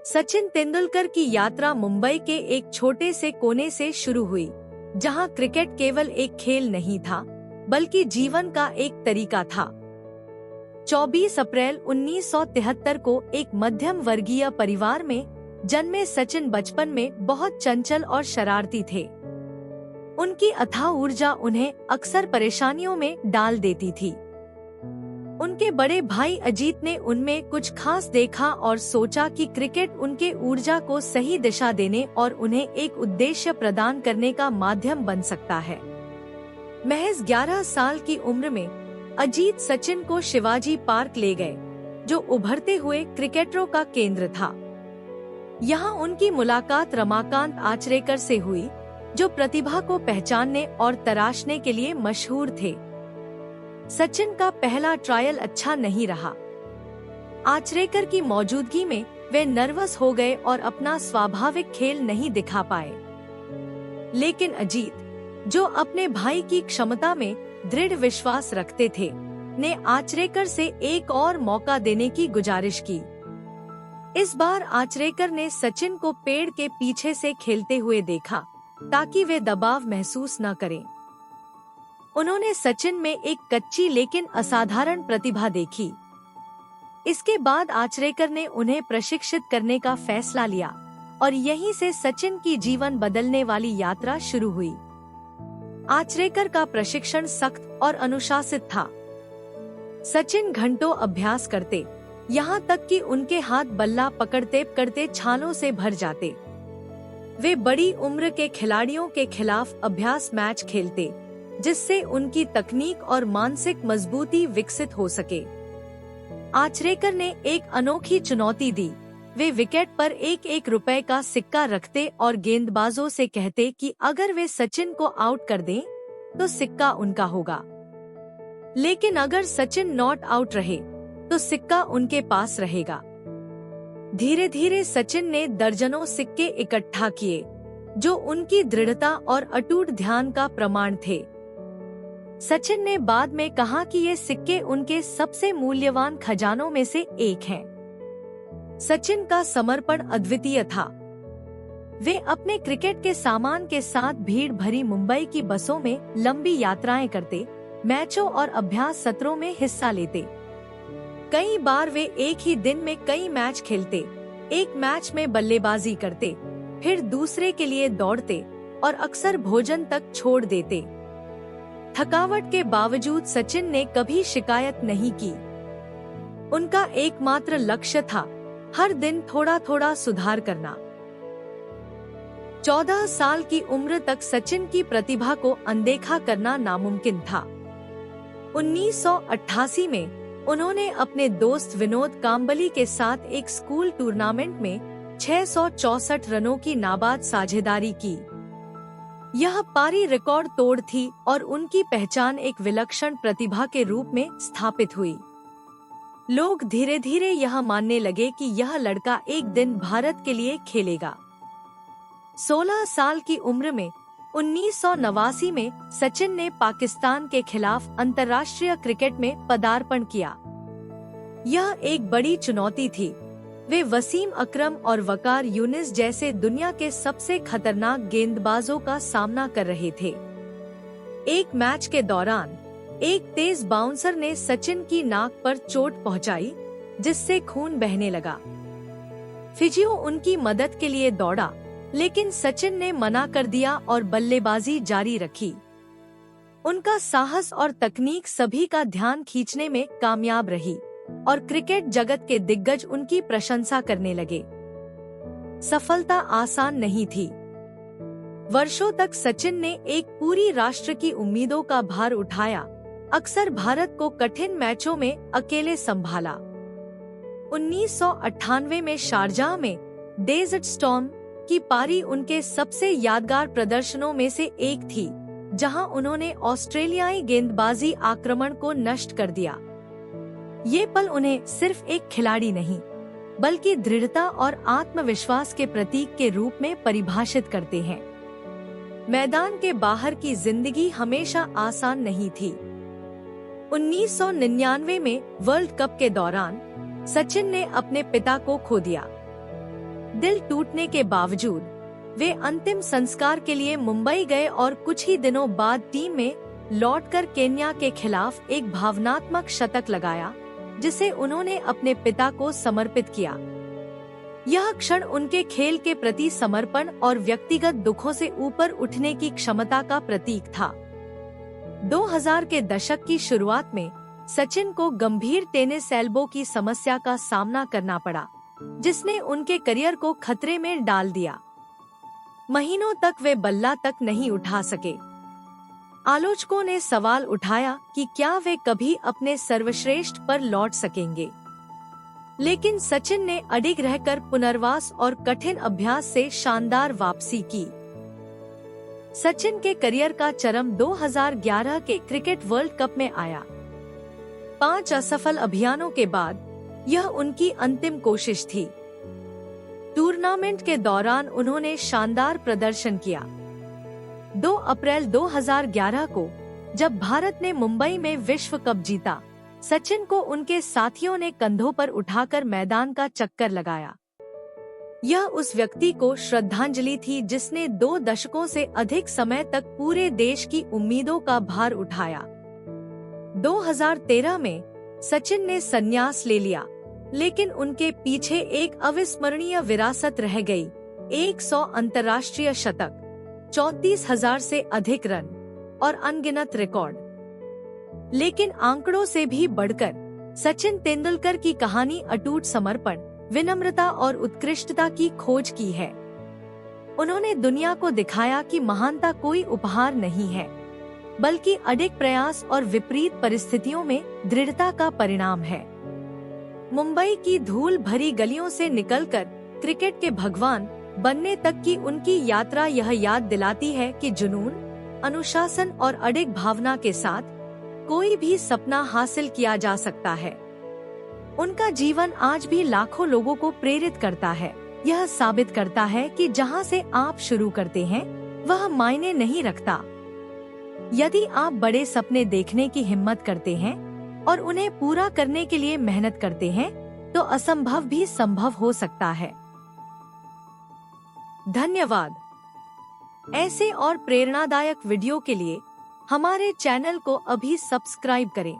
सचिन तेंदुलकर की यात्रा मुंबई के एक छोटे से कोने से शुरू हुई, जहां क्रिकेट केवल एक खेल नहीं था, बल्कि जीवन का एक तरीका था। 24 अप्रैल 1973 को एक मध्यम वर्गीय परिवार में जन्मे सचिन बचपन में बहुत चंचल और शरारती थे। उनकी अथाह ऊर्जा उन्हें अक्सर परेशानियों में डाल देती थी। उनके बड़े भाई अजीत ने उनमें कुछ खास देखा और सोचा कि क्रिकेट उनके ऊर्जा को सही दिशा देने और उन्हें एक उद्देश्य प्रदान करने का माध्यम बन सकता है। महज 11 साल की उम्र में अजीत सचिन को शिवाजी पार्क ले गए, जो उभरते हुए क्रिकेटरों का केंद्र था। यहाँ उनकी मुलाकात रमाकांत आचरेकर से हुई, जो प्रतिभा को पहचानने और तराशने के लिए मशहूर थे। सचिन का पहला ट्रायल अच्छा नहीं रहा। आचरेकर की मौजूदगी में वे नर्वस हो गए और अपना स्वाभाविक खेल नहीं दिखा पाए। लेकिन अजीत, जो अपने भाई की क्षमता में दृढ़ विश्वास रखते थे, ने आचरेकर से एक और मौका देने की गुजारिश की। इस बार आचरेकर ने सचिन को पेड़ के पीछे से खेलते हुए देखा, ताकि वे दबाव महसूस न करें। उन्होंने सचिन में एक कच्ची लेकिन असाधारण प्रतिभा देखी। इसके बाद आचरेकर ने उन्हें प्रशिक्षित करने का फैसला लिया और यहीं से सचिन की जीवन बदलने वाली यात्रा शुरू हुई। आचरेकर का प्रशिक्षण सख्त और अनुशासित था। सचिन घंटों अभ्यास करते, यहाँ तक कि उनके हाथ बल्ला पकड़ते पकड़ते छालों से भर जाते। वे बड़ी उम्र के खिलाड़ियों के खिलाफ अभ्यास मैच खेलते, जिससे उनकी तकनीक और मानसिक मजबूती विकसित हो सके। आचरेकर ने एक अनोखी चुनौती दी। वे विकेट पर एक रुपए का सिक्का रखते और गेंदबाजों से कहते कि अगर वे सचिन को आउट कर दें, तो सिक्का उनका होगा। लेकिन अगर सचिन नॉट आउट रहे, तो सिक्का उनके पास रहेगा। धीरे धीरे सचिन ने दर्जनों सिक्के इकट्ठा किए, जो उनकी दृढ़ता और अटूट ध्यान का प्रमाण थे। सचिन ने बाद में कहा कि ये सिक्के उनके सबसे मूल्यवान खजानों में से एक हैं। सचिन का समर्पण अद्वितीय था। वे अपने क्रिकेट के सामान के साथ भीड़ भरी मुंबई की बसों में लंबी यात्राएं करते, मैचों और अभ्यास सत्रों में हिस्सा लेते। कई बार वे एक ही दिन में कई मैच खेलते, एक मैच में बल्लेबाजी करते, फिर दूसरे के लिए दौड़ते और अक्सर भोजन तक छोड़ देते। थकावट के बावजूद सचिन ने कभी शिकायत नहीं की। उनका एकमात्र लक्ष्य था हर दिन थोड़ा थोड़ा सुधार करना। 14 साल की उम्र तक सचिन की प्रतिभा को अनदेखा करना नामुमकिन था। 1988 में उन्होंने अपने दोस्त विनोद कांबली के साथ एक स्कूल टूर्नामेंट में 664 रनों की नाबाद साझेदारी की। यह पारी रिकॉर्ड तोड़ थी और उनकी पहचान एक विलक्षण प्रतिभा के रूप में स्थापित हुई। लोग धीरे धीरे यह मानने लगे कि यह लड़का एक दिन भारत के लिए खेलेगा। 16 साल की उम्र में 1989 में सचिन ने पाकिस्तान के खिलाफ अंतर्राष्ट्रीय क्रिकेट में पदार्पण किया। यह एक बड़ी चुनौती थी। वे वसीम अकरम और वकार यूनिस जैसे दुनिया के सबसे खतरनाक गेंदबाजों का सामना कर रहे थे। एक मैच के दौरान एक तेज बाउंसर ने सचिन की नाक पर चोट पहुंचाई, जिससे खून बहने लगा। फिजियो उनकी मदद के लिए दौड़ा, लेकिन सचिन ने मना कर दिया और बल्लेबाजी जारी रखी। उनका साहस और तकनीक सभी का ध्यान खींचने में कामयाब रही और क्रिकेट जगत के दिग्गज उनकी प्रशंसा करने लगे। सफलता आसान नहीं थी। वर्षों तक सचिन ने एक पूरी राष्ट्र की उम्मीदों का भार उठाया, अक्सर भारत को कठिन मैचों में अकेले संभाला। 1998 में शारजाह में डेजर्ट स्टॉर्म की पारी उनके सबसे यादगार प्रदर्शनों में से एक थी, जहां उन्होंने ऑस्ट्रेलियाई गेंदबाजी आक्रमण को नष्ट कर दिया। ये पल उन्हें सिर्फ एक खिलाड़ी नहीं, बल्कि दृढ़ता और आत्मविश्वास के प्रतीक के रूप में परिभाषित करते हैं। मैदान के बाहर की जिंदगी हमेशा आसान नहीं थी। 1999 में वर्ल्ड कप के दौरान सचिन ने अपने पिता को खो दिया। दिल टूटने के बावजूद वे अंतिम संस्कार के लिए मुंबई गए और कुछ ही दिनों बाद टीम में लौटकर केन्या के खिलाफ एक भावनात्मक शतक लगाया, जिसे उन्होंने अपने पिता को समर्पित किया। यह क्षण उनके खेल के प्रति समर्पण और व्यक्तिगत दुखों से ऊपर उठने की क्षमता का प्रतीक था। 2000 के दशक की शुरुआत में सचिन को गंभीर टेनिस एल्बो की समस्या का सामना करना पड़ा, जिसने उनके करियर को खतरे में डाल दिया। महीनों तक वे बल्ला तक नहीं उठा सके। आलोचकों ने सवाल उठाया कि क्या वे कभी अपने सर्वश्रेष्ठ पर लौट सकेंगे, लेकिन सचिन ने अडिग रहकर पुनर्वास और कठिन अभ्यास से शानदार वापसी की। सचिन के करियर का चरम 2011 के क्रिकेट वर्ल्ड कप में आया। 5 असफल अभियानों के बाद यह उनकी अंतिम कोशिश थी। टूर्नामेंट के दौरान उन्होंने शानदार प्रदर्शन किया। 2 अप्रैल 2011 को जब भारत ने मुंबई में विश्व कप जीता, सचिन को उनके साथियों ने कंधों पर उठाकर मैदान का चक्कर लगाया। यह उस व्यक्ति को श्रद्धांजलि थी जिसने 2 दशकों से अधिक समय तक पूरे देश की उम्मीदों का भार उठाया। 2013 में सचिन ने संन्यास ले लिया, लेकिन उनके पीछे एक अविस्मरणीय विरासत रह गई। 100 अंतर्राष्ट्रीय शतक, 34,000 से अधिक रन और अनगिनत रिकॉर्ड। लेकिन आंकड़ों से भी बढ़कर सचिन तेंदुलकर की कहानी अटूट समर्पण, विनम्रता और उत्कृष्टता की खोज की है। उन्होंने दुनिया को दिखाया कि महानता कोई उपहार नहीं है, बल्कि अडिग प्रयास और विपरीत परिस्थितियों में दृढ़ता का परिणाम है। मुंबई की धूल भरी गलियों से निकलकर क्रिकेट के भगवान बनने तक की उनकी यात्रा यह याद दिलाती है कि जुनून, अनुशासन और अडिग भावना के साथ कोई भी सपना हासिल किया जा सकता है। उनका जीवन आज भी लाखों लोगों को प्रेरित करता है। यह साबित करता है कि जहां से आप शुरू करते हैं वह मायने नहीं रखता। यदि आप बड़े सपने देखने की हिम्मत करते हैं और उन्हें पूरा करने के लिए मेहनत करते हैं, तो असंभव भी संभव हो सकता है। धन्यवाद। ऐसे और प्रेरणादायक वीडियो के लिए हमारे चैनल को अभी सब्सक्राइब करें।